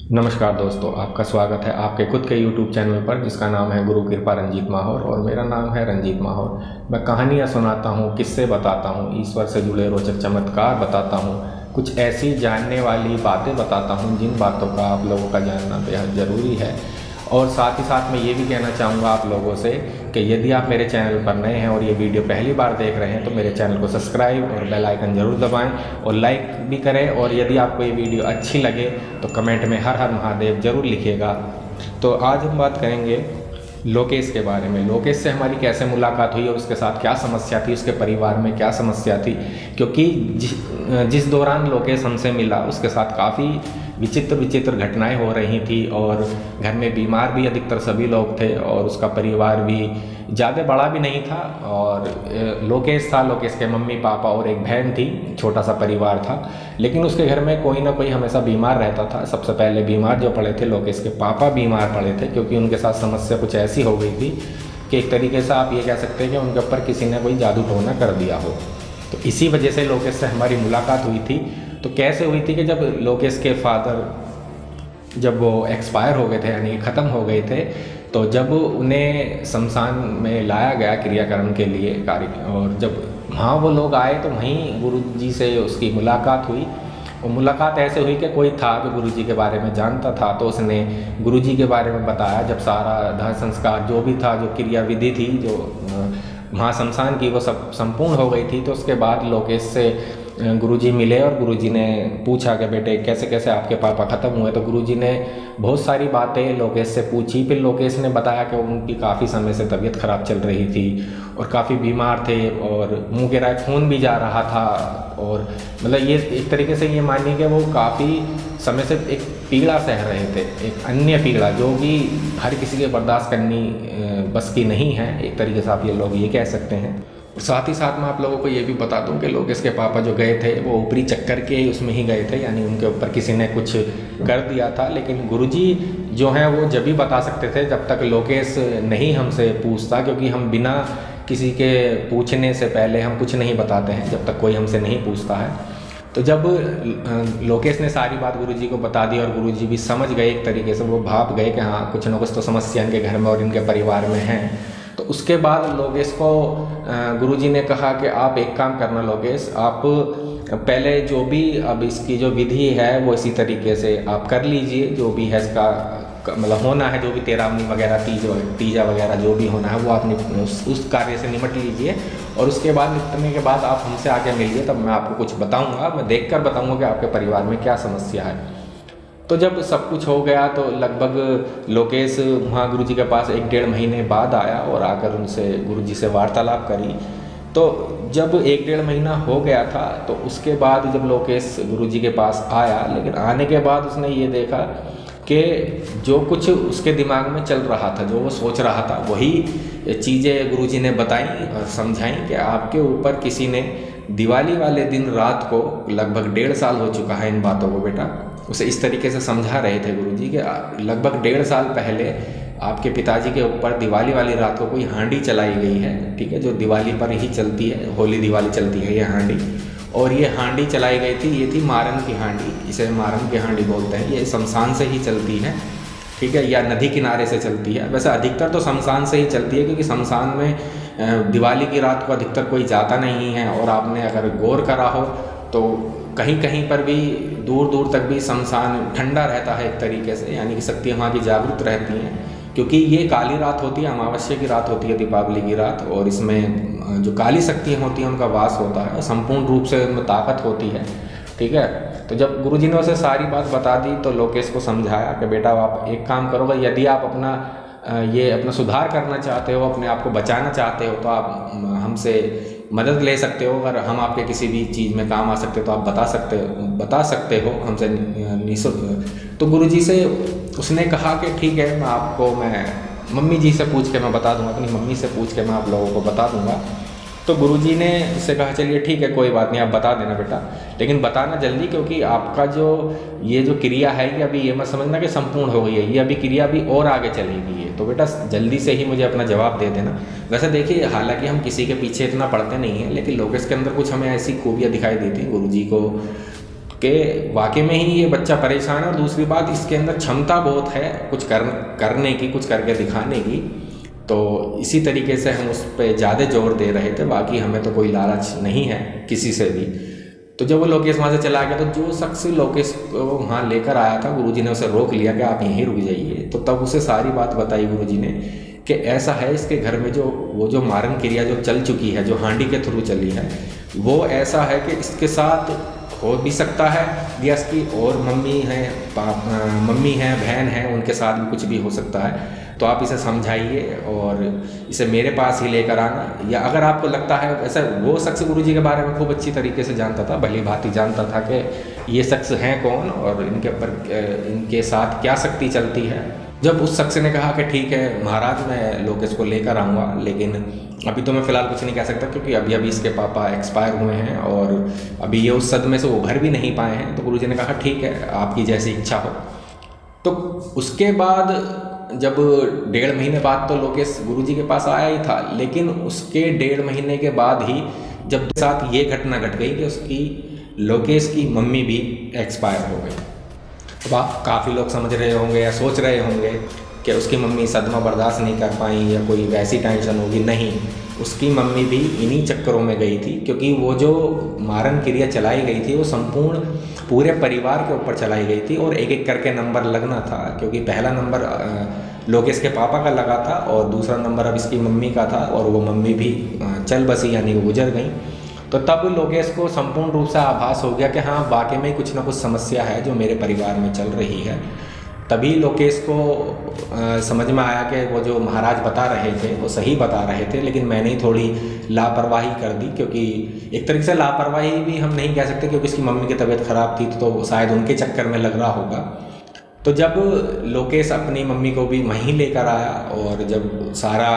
नमस्कार दोस्तों, आपका स्वागत है आपके खुद के YouTube चैनल पर जिसका नाम है गुरु कृपा रंजीत माहौर और मेरा नाम है रंजीत माहौर। मैं कहानियाँ सुनाता हूँ, किस्से बताता हूँ, ईश्वर से जुड़े रोचक चमत्कार बताता हूँ, कुछ ऐसी जानने वाली बातें बताता हूँ जिन बातों का आप लोगों का जानना बेहद ज़रूरी है। और साथ ही साथ मैं ये भी कहना चाहूँगा आप लोगों से कि यदि आप मेरे चैनल पर नए हैं और ये वीडियो पहली बार देख रहे हैं तो मेरे चैनल को सब्सक्राइब और बेल आइकन ज़रूर दबाएं और लाइक भी करें। और यदि आपको ये वीडियो अच्छी लगे तो कमेंट में हर हर महादेव ज़रूर लिखिएगा। तो आज हम बात करेंगे लोकेश के बारे में। लोकेश से हमारी कैसे मुलाकात हुई और उसके साथ क्या समस्या थी, उसके परिवार में क्या समस्या थी, क्योंकि जिस दौरान लोकेश हमसे मिला उसके साथ काफ़ी विचित्र विचित्र घटनाएं हो रही थी और घर में बीमार भी अधिकतर सभी लोग थे और उसका परिवार भी ज़्यादा बड़ा भी नहीं था। और लोकेश था, लोकेश के मम्मी पापा और एक बहन थी, छोटा सा परिवार था। लेकिन उसके घर में कोई ना कोई हमेशा बीमार रहता था। सबसे पहले बीमार जो पड़े थे लोकेश के पापा बीमार पड़े थे, क्योंकि उनके साथ समस्या कुछ ऐसी हो गई थी कि एक तरीके से आप ये कह सकते हैं कि उनके ऊपर किसी ने कोई जादू टोना कर दिया हो। तो इसी वजह से लोकेश से हमारी मुलाकात हुई थी। तो कैसे हुई थी कि जब लोकेश के फादर जब वो एक्सपायर हो गए थे, यानी ख़त्म हो गए थे, तो जब उन्हें शमशान में लाया गया क्रियाकर्म के लिए कार्य, और जब वहाँ वो लोग आए तो वहीं गुरुजी से उसकी मुलाकात हुई। और मुलाकात ऐसे हुई कि कोई था जो गुरुजी के बारे में जानता था, तो उसने गुरुजी के बारे में बताया। जब सारा दाह संस्कार जो भी था, जो क्रिया विधि थी, जो वहाँ शमशान की, वो सब संपूर्ण हो गई थी। तो उसके बाद लोकेश से गुरुजी मिले और गुरुजी ने पूछा कि बेटे कैसे कैसे आपके पापा ख़त्म हुए। तो गुरुजी ने बहुत सारी बातें लोकेश से पूछी। फिर लोकेश ने बताया कि उनकी काफ़ी समय से तबीयत ख़राब चल रही थी और काफ़ी बीमार थे और मुँह के राह खून भी जा रहा था। और मतलब ये एक तरीके से ये मानिए कि वो काफ़ी समय से एक पीड़ा सह रहे थे, एक अन्य पीड़ा जो कि हर किसी के बर्दाश्त करनी बस की नहीं है, एक तरीके से आप ये लोग ये कह सकते हैं। साथ ही साथ मैं आप लोगों को ये भी बता दूं कि लोकेश के पापा जो गए थे वो ऊपरी चक्कर के उसमें ही गए थे, यानी उनके ऊपर किसी ने कुछ कर दिया था। लेकिन गुरुजी जो हैं वो जब भी बता सकते थे जब तक लोकेश नहीं हमसे पूछता, क्योंकि हम बिना किसी के पूछने से पहले हम कुछ नहीं बताते हैं जब तक कोई हमसे नहीं पूछता है। तो जब लोकेश ने सारी बात गुरुजी को बता दी और गुरुजी भी समझ गए, एक तरीके से वो भाप गए कि हाँ कुछ ना कुछ तो समस्या इनके घर में और इनके परिवार में है। तो उसके बाद लोकेश को गुरुजी ने कहा कि आप एक काम करना लोकेश, आप पहले जो भी अब इसकी जो विधि है वो इसी तरीके से आप कर लीजिए, जो भी है इसका मतलब होना है, जो भी तेरावनी वगैरह तीजा वगैरह जो भी होना है वो आप उस कार्य से निपट लीजिए। और उसके बाद निपटने के बाद आप हमसे आके मिलिए, तब मैं आपको कुछ बताऊँगा, मैं देख कर बताऊँगा कि आपके परिवार में क्या समस्या है। तो जब सब कुछ हो गया तो लगभग लोकेश वहाँ गुरुजी के पास 1-1.5 महीने बाद आया और आकर उनसे गुरुजी से वार्तालाप करी। तो जब 1-1.5 महीना हो गया था तो उसके बाद जब लोकेश गुरुजी के पास आया, लेकिन आने के बाद उसने ये देखा कि जो कुछ उसके दिमाग में चल रहा था, जो वो सोच रहा था, वही चीज़ें गुरुजी ने बताई और समझाई कि आपके ऊपर किसी ने दिवाली वाले दिन रात को, लगभग 1.5 साल हो चुका है इन बातों को बेटा, उसे इस तरीके से समझा रहे थे गुरुजी कि लगभग 1.5 साल पहले आपके पिताजी के ऊपर दिवाली वाली रात को कोई हांडी चलाई गई है, ठीक है, जो दिवाली पर ही चलती है, होली दिवाली चलती है ये हांडी। और ये हांडी चलाई गई थी, ये थी मारन की हांडी, इसे मारन की हांडी बोलते हैं। ये शमशान से ही चलती है, ठीक है, या नदी किनारे से चलती है। वैसे अधिकतर तो शमशान से ही चलती है, क्योंकि शमशान में दिवाली की रात को अधिकतर कोई जाता नहीं है। और आपने अगर गौर करा हो तो कहीं कहीं पर भी दूर दूर तक भी शमशान ठंडा रहता है एक तरीके से, यानी कि शक्तियाँ वहाँ की जागृत रहती हैं, क्योंकि ये काली रात होती है, अमावस्या की रात होती है, दीपावली की रात। और इसमें जो काली शक्तियाँ होती हैं उनका वास होता है, संपूर्ण रूप से उनमें ताकत होती है, ठीक है। तो जब गुरुजी ने उसे सारी बात बता दी तो लोकेश को समझाया कि बेटा आप एक काम करो, यदि आप अपना सुधार करना चाहते हो, अपने आप को बचाना चाहते हो, तो आप हमसे मदद ले सकते हो। अगर हम आपके किसी भी चीज़ में काम आ सकते हो तो आप बता सकते हो हमसे निःशुल्क। तो गुरुजी से उसने कहा कि ठीक है, मैं मम्मी जी से पूछ के मैं बता दूंगा, अपनी मम्मी से पूछ के मैं आप लोगों को बता दूंगा। तो गुरुजी ने उससे कहा चलिए ठीक है, कोई बात नहीं, आप बता देना बेटा, लेकिन बताना जल्दी, क्योंकि आपका ये जो क्रिया है ये अभी ये मत समझना कि संपूर्ण हो गई है, ये अभी क्रिया भी और आगे चलेगी है। तो बेटा जल्दी से ही मुझे अपना जवाब दे देना। वैसे देखिए, हालांकि हम किसी के पीछे इतना पड़ते नहीं हैं, लेकिन लोकेश के अंदर कुछ हमें ऐसी खूबियाँ दिखाई दी थी गुरुजी को कि वाकई में ही ये बच्चा परेशान है, और दूसरी बात इसके अंदर क्षमता बहुत है कुछ करने की, कुछ करके दिखाने की। तो इसी तरीके से हम उस पर ज़्यादा जोर दे रहे थे, बाकी हमें तो कोई लालच नहीं है किसी से भी। तो जब वो लोकेश वहाँ से चला गया तो जो शख्स लोकेश को वहाँ लेकर आया था, गुरुजी ने उसे रोक लिया कि आप यहीं रुक जाइए। तो तब उसे सारी बात बताई गुरुजी ने कि ऐसा है इसके घर में जो मारन क्रिया जो चल चुकी है, जो हांडी के थ्रू चली है, वो ऐसा है कि इसके साथ हो भी सकता है, या इसकी और मम्मी हैं, बहन हैं, उनके साथ भी कुछ भी हो सकता है। तो आप इसे समझाइए और इसे मेरे पास ही लेकर आना। या अगर आपको लगता है वैसे, वो शख्स गुरुजी के बारे में खूब अच्छी तरीके से जानता था, भली भांति जानता था कि ये शख्स हैं कौन और इनके साथ क्या शक्ति चलती है। जब उस शख्स ने कहा कि ठीक है महाराज, मैं लोकेश को लेकर आऊँगा, लेकिन अभी तो मैं फ़िलहाल कुछ नहीं कह सकता क्योंकि अभी इसके पापा एक्सपायर हुए हैं और अभी ये उस सदमे से उभर भी नहीं पाए हैं। तो गुरुजी ने कहा ठीक है, आपकी जैसी इच्छा हो। तो उसके बाद जब 1.5 महीने बाद तो लोकेश गुरुजी के पास आया ही था, लेकिन उसके 1.5 महीने के बाद ही जब साथ ये घटना घट गई कि लोकेश की मम्मी भी एक्सपायर हो गई। अब आप काफ़ी लोग समझ रहे होंगे या सोच रहे होंगे कि उसकी मम्मी सदमा बर्दाश्त नहीं कर पाई या कोई वैसी टेंशन होगी। नहीं, उसकी मम्मी भी इन्हीं चक्करों में गई थी, क्योंकि वो जो मारन क्रिया चलाई गई थी वो संपूर्ण पूरे परिवार के ऊपर चलाई गई थी और एक एक करके नंबर लगना था। क्योंकि पहला नंबर लोकेश के पापा का लगा था और दूसरा नंबर अब इसकी मम्मी का था, और वो मम्मी भी चल बसी, यानी वो गुजर गई। तो तब लोकेश को संपूर्ण रूप से आभास हो गया कि हाँ, वाकई में कुछ ना कुछ समस्या है जो मेरे परिवार में चल रही है। तभी लोकेश को समझ में आया कि वो जो महाराज बता रहे थे वो सही बता रहे थे, लेकिन मैंने ही थोड़ी लापरवाही कर दी। क्योंकि एक तरीके से लापरवाही भी हम नहीं कह सकते, क्योंकि उसकी मम्मी की तबीयत ख़राब थी तो शायद उनके चक्कर में लग रहा होगा। तो जब लोकेश अपनी मम्मी को भी वहीं लेकर आया और जब सारा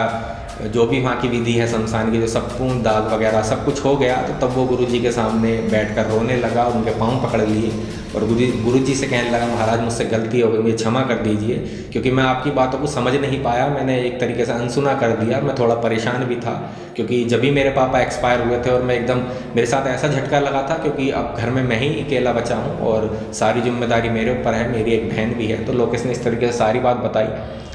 जो भी वहाँ की विधि है शमशान की, जो संपूर्ण दाग वगैरह सब कुछ हो गया, तो तब वो गुरुजी के सामने बैठकर रोने लगा, उनके पाँव पकड़ लिए और गुरुजी से कहने लगा महाराज मुझसे गलती हो गई, मुझे क्षमा कर दीजिए, क्योंकि मैं आपकी बातों को समझ नहीं पाया, मैंने एक तरीके से अनसुना कर दिया। मैं थोड़ा परेशान भी था क्योंकि जब भी मेरे पापा एक्सपायर हुए थे और मैं एकदम, मेरे साथ ऐसा झटका लगा था क्योंकि अब घर में मैं ही अकेला बचा हूँ और सारी जिम्मेदारी मेरे ऊपर है, मेरी एक बहन भी है। तो लोकेश ने इस तरीके से सारी बात बताई,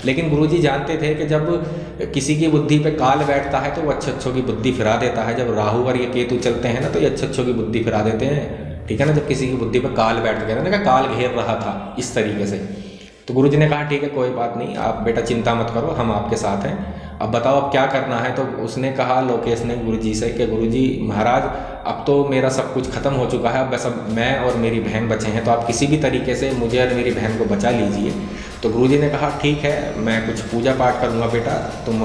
लेकिन गुरुजी जानते थे कि जब किसी की बुद्धि पे काल बैठता है तो वो अच्छों की बुद्धि फिरा देता है। जब राहु और ये केतु चलते हैं ना तो ये अच्छों की बुद्धि फिरा देते हैं, ठीक है ना। जब किसी की बुद्धि पे काल बैठ गया ना, काल घेर रहा था इस तरीके से, तो गुरुजी ने कहा ठीक है कोई बात नहीं, आप बेटा चिंता मत करो, हम आपके साथ हैं, अब बताओ अब क्या करना है। तो उसने कहा लोकेश ने गुरुजी से कि गुरुजी महाराज अब तो मेरा सब कुछ ख़त्म हो चुका है, अब बस अब मैं और मेरी बहन बचे हैं, तो आप किसी भी तरीके से मुझे और मेरी बहन को बचा लीजिए। तो गुरुजी ने कहा ठीक है, मैं कुछ पूजा पाठ करूँगा बेटा, तुम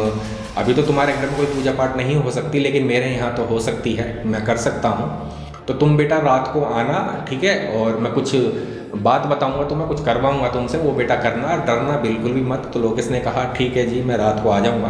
अभी तो तुम्हारे घर में कोई पूजा पाठ नहीं हो सकती, लेकिन मेरे यहाँ तो हो सकती है, मैं कर सकता हूँ। तो तुम बेटा रात को आना, ठीक है, और मैं कुछ बात बताऊंगा तो मैं कुछ करवाऊंगा तुमसे, वो बेटा करना, डरना बिल्कुल भी मत। तो लोकेश ने कहा ठीक है जी, मैं रात को आ जाऊंगा।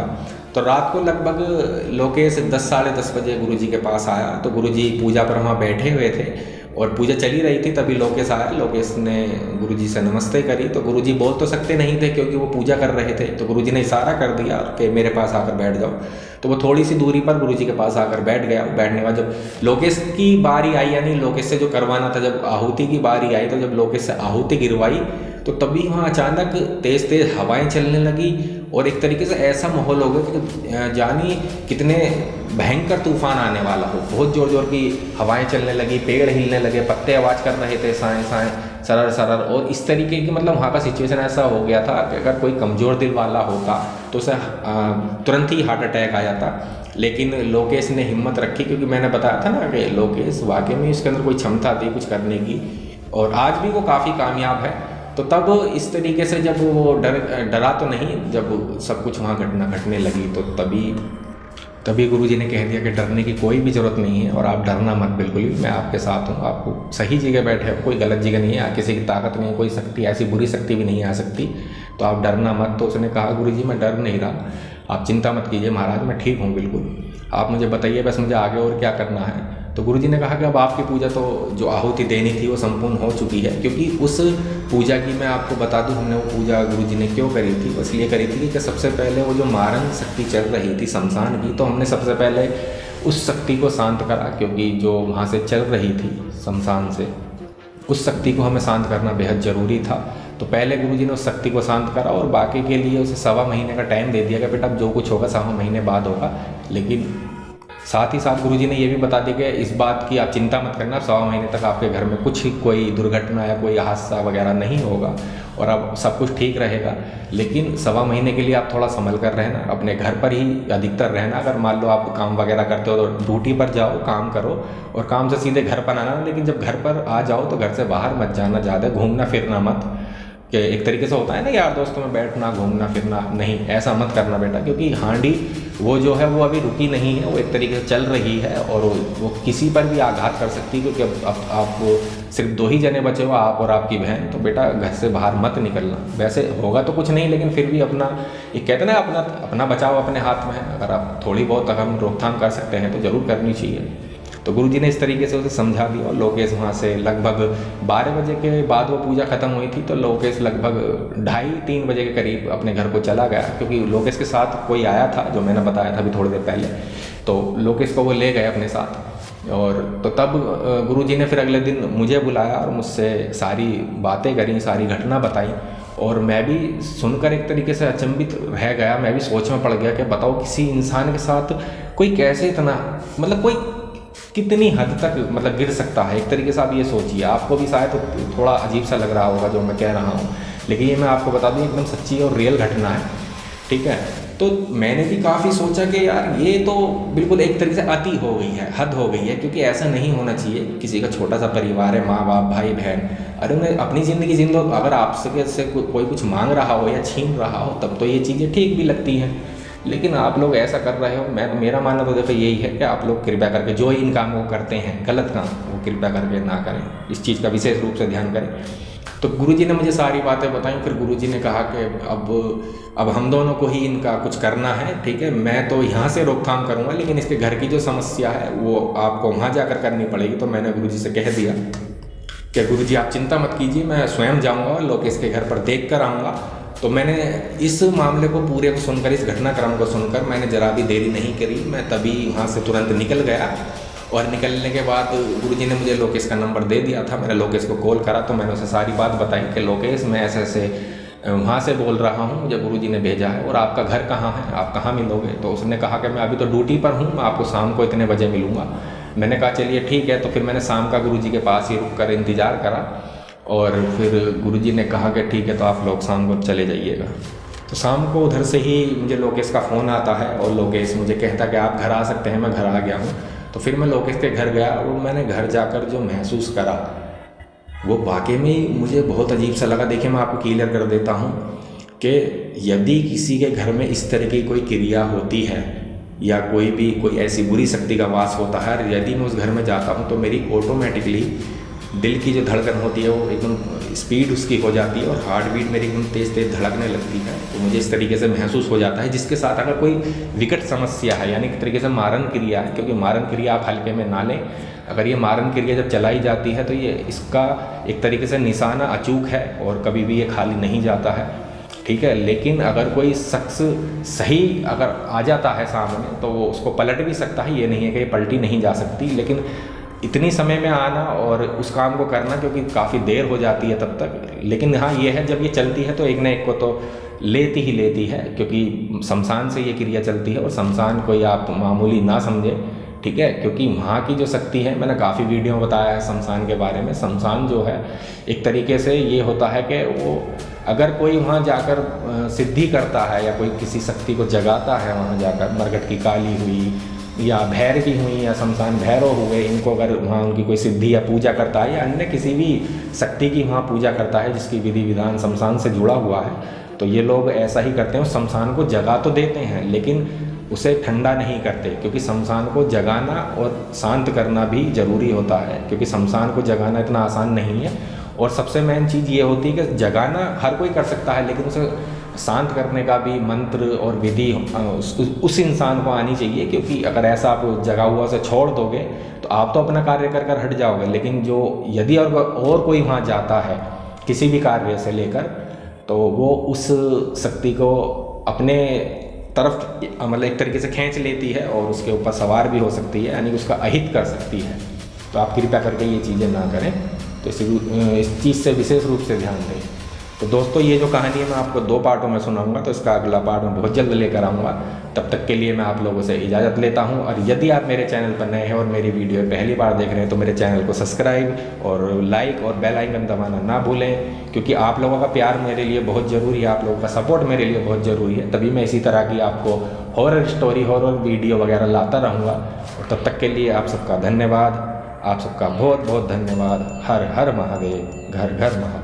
तो रात को लगभग लोकेश 10 साढ़े 10 बजे गुरुजी के पास आया। तो गुरुजी पूजा पर वहाँ बैठे हुए थे और पूजा चली रही थी, तभी लोकेश आया। लोकेश ने गुरुजी से नमस्ते करी, तो गुरुजी बोल तो सकते नहीं थे क्योंकि वो पूजा कर रहे थे, तो गुरुजी ने इशारा कर दिया कि मेरे पास आकर बैठ जाओ। तो वो थोड़ी सी दूरी पर गुरुजी के पास आकर बैठ गया। बैठने के बाद जब लोकेश की बारी आई, यानी लोकेश से जो करवाना था, जब आहुति की बारी आई, तो जब लोकेश से आहुति गिरवाई तो तभी वहाँ अचानक तेज़ तेज़ हवाएं चलने लगी और एक तरीके से ऐसा माहौल हो गया कि जानी कितने भयंकर तूफान आने वाला हो। बहुत ज़ोर ज़ोर की हवाएं चलने लगी, पेड़ हिलने लगे, पत्ते आवाज़ कर रहे थे साएं साएं सरर सरर, और इस तरीके की मतलब वहाँ का सिचुएशन ऐसा हो गया था कि अगर कोई कमज़ोर दिल वाला होता तो उसे तुरंत ही हार्ट अटैक आ जाता। लेकिन लोकेश ने हिम्मत रखी, क्योंकि मैंने बताया था ना कि लोकेश वाकई में उसके अंदर कोई क्षमता थी कुछ करने की, और आज भी वो काफ़ी कामयाब है। तो तब इस तरीके से जब वो डरा तो नहीं, जब सब कुछ वहाँ घटना घटने लगी, तो तभी गुरुजी ने कह दिया कि डरने की कोई भी ज़रूरत नहीं है और आप डरना मत, बिल्कुल भी मैं आपके साथ हूँ, आपको सही जगह बैठे हो, कोई गलत जगह नहीं है, किसी की ताकत नहीं है, कोई शक्ति ऐसी बुरी शक्ति भी नहीं आ सकती, तो आप डरना मत। तो उसने कहा गुरुजी मैं डर नहीं रहा, आप चिंता मत कीजिए महाराज, मैं ठीक हूँ बिल्कुल, आप मुझे बताइए बस मुझे आगे और क्या करना है। तो गुरुजी ने कहा कि अब आपकी पूजा तो जो आहुति देनी थी वो संपूर्ण हो चुकी है, क्योंकि उस पूजा की मैं आपको बता दूं हमने वो पूजा गुरुजी ने क्यों करी थी, बस ये करी थी कि सबसे पहले वो जो मारन शक्ति चल रही थी शमशान की, तो हमने सबसे पहले उस शक्ति को शांत करा, क्योंकि जो वहाँ से चल रही थी शमशान से उस शक्ति को हमें शांत करना बेहद ज़रूरी था। तो पहले गुरुजी ने उस शक्ति को शांत करा और बाकी के लिए उसे 1.25 महीने का टाइम दे दिया कि बेटा अब जो कुछ होगा 1.25 महीने बाद होगा। लेकिन साथ ही साथ गुरुजी ने ये भी बता दिया कि इस बात की आप चिंता मत करना, 1.25 महीने तक आपके घर में कुछ कोई दुर्घटना या कोई हादसा वगैरह नहीं होगा और अब सब कुछ ठीक रहेगा। लेकिन 1.25 महीने के लिए आप थोड़ा संभल कर रहना, अपने घर पर ही अधिकतर रहना। अगर मान लो आप काम वगैरह करते हो तो ड्यूटी पर जाओ, काम करो और काम से सीधे घर पर आना। लेकिन जब घर पर आ जाओ तो घर से बाहर मत जाना, ज़्यादा घूमना फिरना मत। कि एक तरीके से होता है ना यार दोस्तों में बैठना घूमना फिरना, नहीं ऐसा मत करना बेटा, क्योंकि हांडी वो जो है वो अभी रुकी नहीं है, वो एक तरीके से चल रही है और वो किसी पर भी आघात कर सकती है। क्योंकि अब आप सिर्फ 2 ही जने बचे हो, आप और आपकी बहन, तो बेटा घर से बाहर मत निकलना। वैसे होगा तो कुछ नहीं, लेकिन फिर भी अपना एक कहते हैं ना अपना बचाव अपने हाथ में है। अगर आप थोड़ी बहुत अगर हम रोकथाम कर सकते हैं तो ज़रूर करनी चाहिए। तो गुरुजी ने इस तरीके से उसे समझा दिया और लोकेश वहाँ से लगभग 12 बजे के बाद वो पूजा ख़त्म हुई थी। तो लोकेश लगभग 2:30-3 बजे के करीब अपने घर को चला गया, क्योंकि लोकेश के साथ कोई आया था जो मैंने बताया था अभी थोड़ी देर पहले। तो लोकेश को वो ले गए अपने साथ। और तो तब गुरुजी ने फिर अगले दिन मुझे बुलाया और मुझसे सारी बातें करी, सारी घटना बताई। और मैं भी सुनकर एक तरीके से अचंभित रह गया, मैं भी सोच में पड़ गया कि बताओ किसी इंसान के साथ कोई कैसे इतना कोई कितनी हद तक गिर सकता है। एक तरीके से आप ये सोचिए, आपको भी शायद थोड़ा अजीब सा लग रहा होगा जो मैं कह रहा हूँ, लेकिन ये मैं आपको बता दूँ एकदम सच्ची और रियल घटना है, ठीक है। तो मैंने भी काफ़ी सोचा कि यार ये तो बिल्कुल एक तरीके से अति हो गई है, हद हो गई है, क्योंकि ऐसा नहीं होना चाहिए। किसी का छोटा सा परिवार है, माँ बाप भाई बहन, अरे उन्हें अपनी ज़िंदगी जिंदो। अगर आपसे से कोई कुछ मांग रहा हो या छीन रहा हो तब तो ये चीज़ें ठीक भी लगती हैं, लेकिन आप लोग ऐसा कर रहे हो। मेरा मानना तो देखो यही है कि आप लोग कृपया करके जो इन कामों को करते हैं गलत काम, वो कृपया करके ना करें, इस चीज़ का विशेष रूप से ध्यान करें। तो गुरुजी ने मुझे सारी बातें बताई। फिर गुरुजी ने कहा कि अब हम दोनों को ही इनका कुछ करना है, ठीक है। मैं तो यहाँ से रोकथाम करूँगा, लेकिन इसके घर की जो समस्या है वो आपको वहाँ जाकर करनी पड़ेगी। तो मैंने गुरुजी से कह दिया कि गुरुजी आप चिंता मत कीजिए, मैं स्वयं जाऊँगा, लोकेश के घर पर देख कर आऊँगा। तो मैंने इस मामले को पूरे को सुनकर, इस घटनाक्रम को सुनकर मैंने ज़रा भी देरी नहीं करी, मैं तभी वहाँ से तुरंत निकल गया। और निकलने के बाद गुरुजी ने मुझे लोकेश का नंबर दे दिया था। मैंने लोकेश को कॉल करा तो मैंने उसे सारी बात बताई कि लोकेश मैं ऐसे ऐसे वहाँ से बोल रहा हूँ, मुझे गुरुजी ने भेजा है और आपका घर कहाँ है, आप कहाँ मिलोगे। तो उसने कहा कि मैं अभी तो ड्यूटी पर हूँ, मैं आपको शाम को इतने बजे मिलूँगा। मैंने कहा चलिए ठीक है। तो फिर मैंने शाम का गुरुजी के पास ही रुक कर इंतज़ार करा और फिर गुरुजी ने कहा कि ठीक है तो आप लोग शाम को चले जाइएगा। तो शाम को उधर से ही मुझे लोकेश का फ़ोन आता है और लोकेश मुझे कहता कि आप घर आ सकते हैं। मैं घर आ गया हूँ। तो फिर मैं लोकेश के घर गया और मैंने घर जाकर जो महसूस करा वो वाकई में मुझे बहुत अजीब सा लगा। देखिए मैं आपको क्लियर कर देता हूँ कि यदि किसी के घर में इस तरह की कोई क्रिया होती है या कोई ऐसी बुरी शक्ति का वास होता है, और यदि मैं उस घर में जाता हूँ तो मेरी ऑटोमेटिकली दिल की जो धड़कन होती है वो एकदम स्पीड उसकी हो जाती है और हार्ट बीट मेरी एकदम तेज़ तेज़ धड़कने लगती है। तो मुझे इस तरीके से महसूस हो जाता है। जिसके साथ अगर कोई विकट समस्या है, यानी एक तरीके से मारन क्रिया है, क्योंकि मारन क्रिया आप हल्के में ना लें। अगर ये मारन क्रिया जब चलाई जाती है तो ये इसका एक तरीके से निशाना अचूक है और कभी भी ये खाली नहीं जाता है, ठीक है। लेकिन अगर कोई शख्स सही अगर आ जाता है सामने तो वो उसको पलट भी सकता है, ये नहीं है कि ये पलटी नहीं जा सकती। लेकिन इतनी समय में आना और उस काम को करना, क्योंकि काफ़ी देर हो जाती है तब तक। लेकिन हाँ ये है, जब ये चलती है तो एक न एक को तो लेती ही लेती है, क्योंकि शमशान से ये क्रिया चलती है। और शमशान कोई आप मामूली ना समझे, ठीक है, क्योंकि वहाँ की जो शक्ति है, मैंने काफ़ी वीडियो में बताया है शमशान के बारे में। शमशान जो है एक तरीके से ये होता है कि वो अगर कोई वहाँ जाकर सिद्धि करता है या कोई किसी शक्ति को जगाता है, वहाँ जाकर मरघट की काली हुई या भैर की हुई या शमशान भैरव हुए, इनको अगर वहाँ उनकी कोई सिद्धि या पूजा करता है या अन्य किसी भी शक्ति की वहाँ पूजा करता है जिसकी विधि विधान शमशान से जुड़ा हुआ है, तो ये लोग ऐसा ही करते हैं। शमशान को जगा तो देते हैं लेकिन उसे ठंडा नहीं करते, क्योंकि शमशान को जगाना और शांत करना भी ज़रूरी होता है, क्योंकि शमशान को जगाना इतना आसान नहीं है। और सबसे मेन चीज़ ये होती है कि जगाना हर कोई कर सकता है, लेकिन उसे शांत करने का भी मंत्र और विधि उस इंसान को आनी चाहिए। क्योंकि अगर ऐसा आप जगा हुआ से छोड़ दोगे तो आप तो अपना कार्य कर कर हट जाओगे, लेकिन जो यदि और कोई वहाँ जाता है किसी भी कार्य से लेकर, तो वो उस शक्ति को अपने तरफ एक तरीके से खींच लेती है और उसके ऊपर सवार भी हो सकती है, यानी उसका अहित कर सकती है। तो आप कृपया करके ये चीज़ें ना करें। तो इस चीज़ से विशेष रूप से ध्यान दें। तो दोस्तों ये जो कहानी है मैं आपको 2 पार्टों में सुनाऊंगा, तो इसका अगला पार्ट मैं बहुत जल्द लेकर आऊँगा। तब तक के लिए मैं आप लोगों से इजाज़त लेता हूँ। और यदि आप मेरे चैनल पर नए हैं और मेरी वीडियो पहली बार देख रहे हैं तो मेरे चैनल को सब्सक्राइब और लाइक और बेल आइकन दबाना ना भूलें, क्योंकि आप लोगों का प्यार मेरे लिए बहुत ज़रूरी है, आप लोगों का सपोर्ट मेरे लिए बहुत ज़रूरी है। तभी मैं इसी तरह की आपको हॉरर स्टोरी, हॉरर वीडियो वगैरह लाता रहूँगा। और तब तक के लिए आप सबका धन्यवाद, आप सबका बहुत बहुत धन्यवाद। हर हर महादेव, घर घर महादेव।